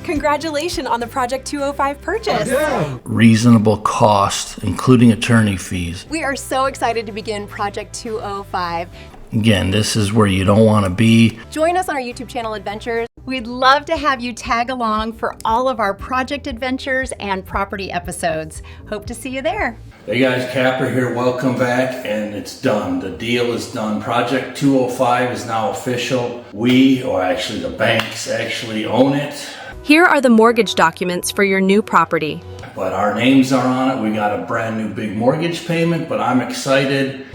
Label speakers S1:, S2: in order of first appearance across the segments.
S1: Congratulations on the Project 205 purchase.
S2: Reasonable cost, including attorney fees.
S3: We are so excited to begin Project 205.
S2: Again, this is where you don't want to be.
S3: Join us on our YouTube channel Adventures. We'd love to have you tag along for all of our project adventures and property episodes. Hope to see you there.
S2: Hey guys, Kapper here. Welcome back, and it's done. The deal is done. Project 205 is now official. We, or actually the banks, actually own it.
S1: Here are the mortgage documents for your new property.
S2: But our names are on it. We got a brand new big mortgage payment, but I'm excited.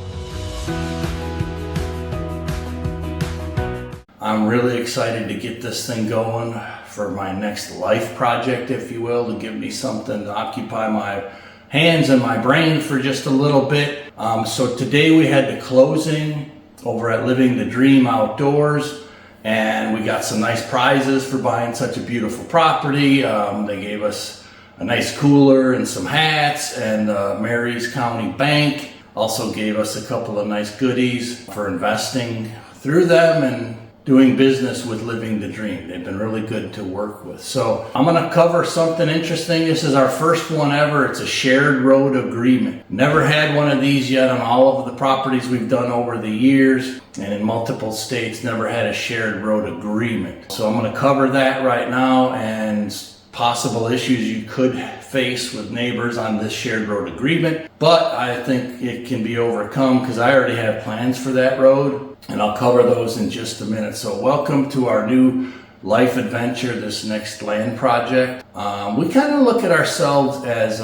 S2: I'm really excited to get this thing going for my next life project, if you will, to give me something to occupy my hands and my brain for just a little bit. So today we had the closing over at Living the Dream Outdoors, and we got some nice prizes for buying such a beautiful property. They gave us a nice cooler and some hats, and Mary's County Bank also gave us a couple of nice goodies for investing through them and doing business with Living the Dream. They've been really good to work with. So I'm gonna cover something interesting. This is our first one ever. It's a shared road agreement. Never had one of these yet on all of the properties we've done over the years, and in multiple states never had a shared road agreement. So I'm gonna cover that right now and possible issues you could face with neighbors on this shared road agreement. But I think it can be overcome because I already have plans for that road, and I'll cover those in just a minute. So welcome to our new life adventure, this next land project. We kind of look at ourselves as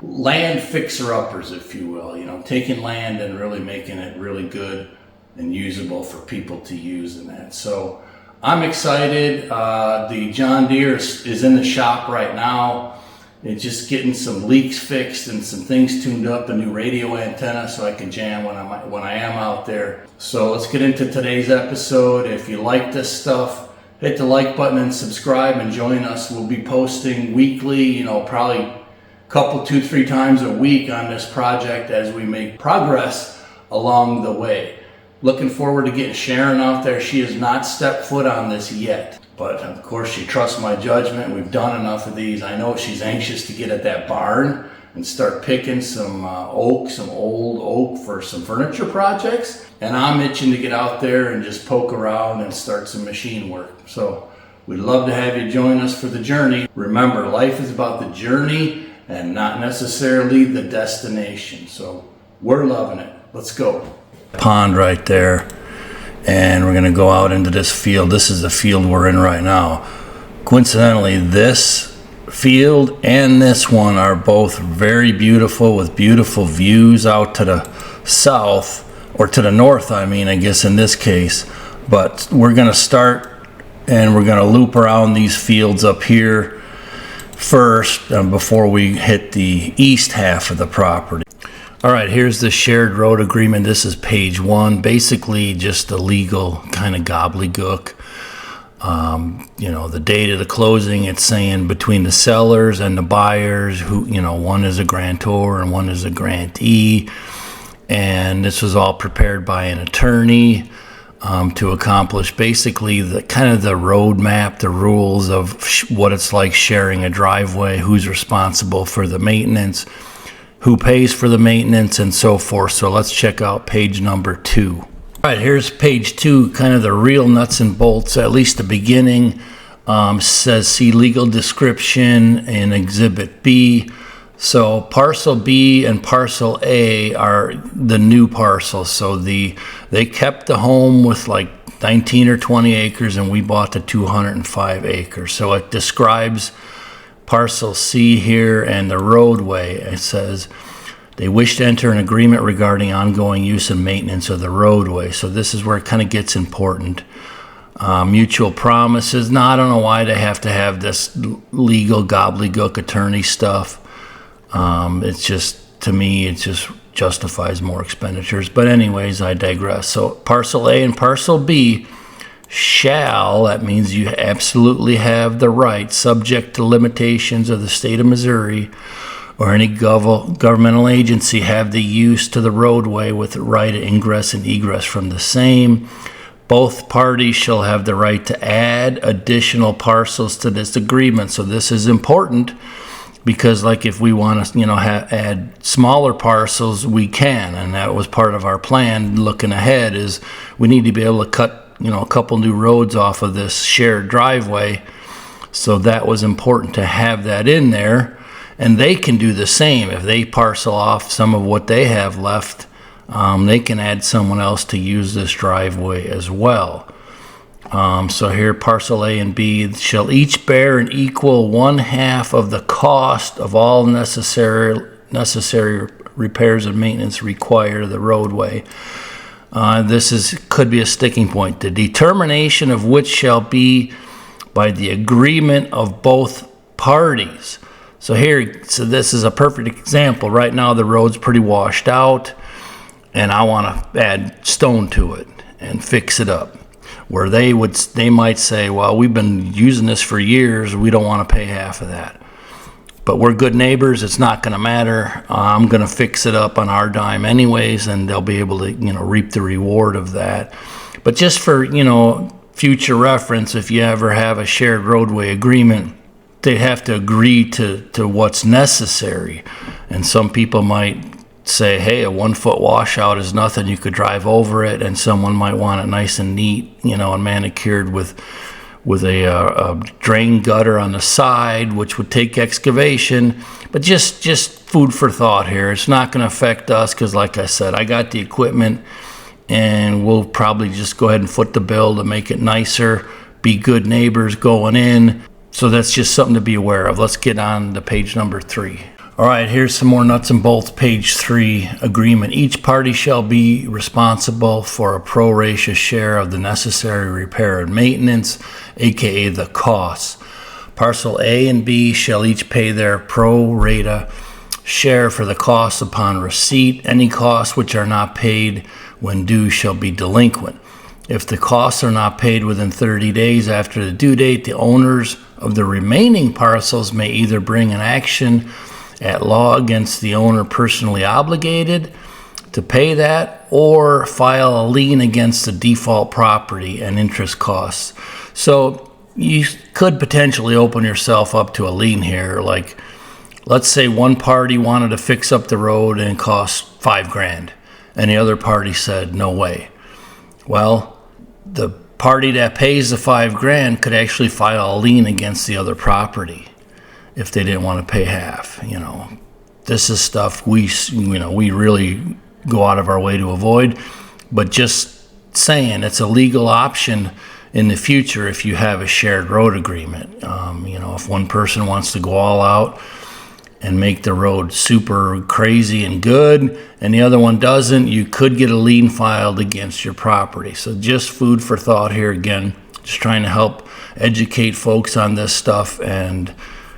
S2: land fixer-uppers, if you will, taking land and really making it really good and usable for people to use in that. So I'm excited. The John Deere is in the shop right now. It's just getting some leaks fixed and some things tuned up, a new radio antenna so I can jam when I am out there. So let's get into today's episode. If you like this stuff, hit the like button and subscribe and join us. We'll be posting weekly, probably a couple, 2-3 times a week on this project as we make progress along the way. Looking forward to getting Sharon out there. She has not stepped foot on this yet, but of course she trusts my judgment. We've done enough of these. I know she's anxious to get at that barn and start picking some oak, some old oak for some furniture projects. And I'm itching to get out there and just poke around and start some machine work. So we'd love to have you join us for the journey. Remember, life is about the journey and not necessarily the destination. So we're loving it. Let's go. Pond right there, and we're going to go out into this field. This is the field we're in right now. Coincidentally, this field and this one are both very beautiful with beautiful views out to the south, or to the north, I guess in this case. But we're going to start and we're going to loop around these fields up here first before we hit the east half of the property. All right, here's the shared road agreement. This is page 1, basically just a legal kind of gobbledygook. The date of the closing, it's saying between the sellers and the buyers, who, one is a grantor and one is a grantee. And this was all prepared by an attorney to accomplish basically the kind of the roadmap, the rules of what it's like sharing a driveway, who's responsible for the maintenance, who pays for the maintenance, and so forth. So let's check out page number 2. All right, here's page 2, kind of the real nuts and bolts, at least the beginning. Says see legal description in Exhibit B. So parcel B and parcel A are the new parcels. So they kept the home with like 19 or 20 acres, and we bought the 205 acres. So it describes parcel C here and the roadway. It says they wish to enter an agreement regarding ongoing use and maintenance of the roadway. So this is where it kind of gets important. Mutual promises. Now, I don't know why they have to have this legal gobbledygook attorney stuff. It's just, to me, it just justifies more expenditures. But anyways, I digress. So parcel A and parcel B shall, that means you absolutely have the right, subject to limitations of the state of Missouri or any governmental agency, have the use to the roadway with the right of ingress and egress from the same. Both parties shall have the right to add additional parcels to this agreement. So this is important because, like, if we want to, add smaller parcels, we can. And that was part of our plan looking ahead, is we need to be able to cut, a couple new roads off of this shared driveway. So that was important to have that in there. And they can do the same. If they parcel off some of what they have left, they can add someone else to use this driveway as well. So here, parcel A and B shall each bear an equal 1/2 of the cost of all necessary repairs and maintenance required of the roadway. This could be a sticking point. The determination of which shall be by the agreement of both parties. So this is a perfect example. Right now, the road's pretty washed out, and I want to add stone to it and fix it up. Where they might say, well, we've been using this for years, we don't want to pay half of that. But we're good neighbors, it's not going to matter. I'm going to fix it up on our dime anyways, and they'll be able to, reap the reward of that. But just for, future reference, if you ever have a shared roadway agreement, they have to agree to what's necessary. And some people might say, hey, a 1-foot washout is nothing, you could drive over it, and someone might want it nice and neat, and manicured with a drain gutter on the side, which would take excavation. But just food for thought here. It's not going to affect us because, like I said, I got the equipment, and we'll probably just go ahead and foot the bill to make it nicer, be good neighbors going in. So that's just something to be aware of. Let's get on to page number 3. All right, here's some more nuts and bolts. Page 3, agreement. Each party shall be responsible for a pro rata share of the necessary repair and maintenance, aka the costs. Parcel A and B shall each pay their pro rata share for the costs upon receipt. Any costs which are not paid when due shall be delinquent. If the costs are not paid within 30 days after the due date, the owners of the remaining parcels may either bring an action at law against the owner personally obligated to pay that, or file a lien against the default property and interest costs. So you could potentially open yourself up to a lien here. Like, let's say one party wanted to fix up the road and it cost $5,000, and the other party said, no way. Well, the party that pays the $5,000 could actually file a lien against the other property if they didn't want to pay half. This is stuff we really go out of our way to avoid, but just saying, it's a legal option in the future if you have a shared road agreement. If one person wants to go all out and make the road super crazy and good, and the other one doesn't, you could get a lien filed against your property. So just food for thought here again, just trying to help educate folks on this stuff and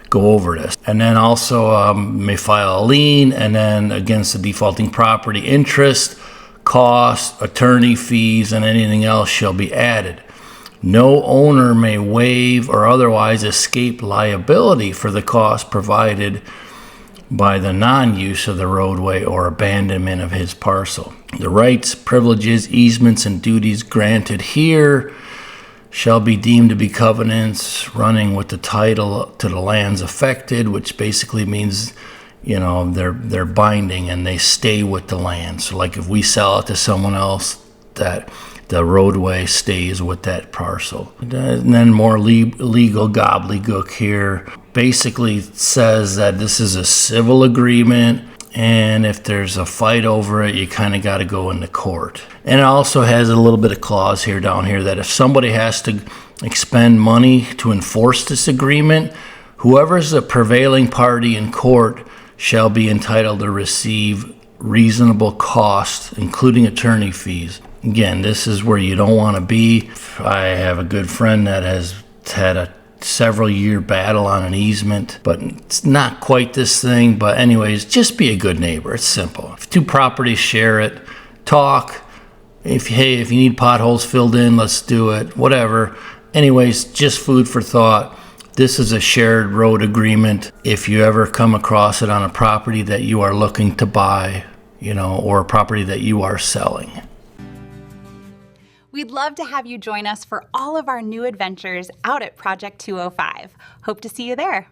S2: go over this. And then also may file a lien, and then against the defaulting property, interest, costs, attorney fees, and anything else shall be added. No owner may waive or otherwise escape liability for the cost provided by the non-use of the roadway or abandonment of his parcel. The rights, privileges, easements, and duties granted here shall be deemed to be covenants running with the title to the lands affected, which basically means, they're binding and they stay with the land. So like if we sell it to someone else, that the roadway stays with that parcel. And then more legal gobbledygook here. Basically says that this is a civil agreement, and if there's a fight over it, you kind of got to go into court. And it also has a little bit of clause here down here that if somebody has to expend money to enforce this agreement, whoever's the prevailing party in court shall be entitled to receive reasonable costs, including attorney fees. Again, this is where you don't want to be. I have a good friend that has had a several year battle on an easement, but it's not quite this thing. But anyways, just be a good neighbor. It's simple. If two properties share it, talk. If you need potholes filled in, let's do it, whatever. Anyways, just food for thought. This is a shared road agreement. If you ever come across it on a property that you are looking to buy, or a property that you are selling.
S3: We'd love to have you join us for all of our new adventures out at Project 205. Hope to see you there.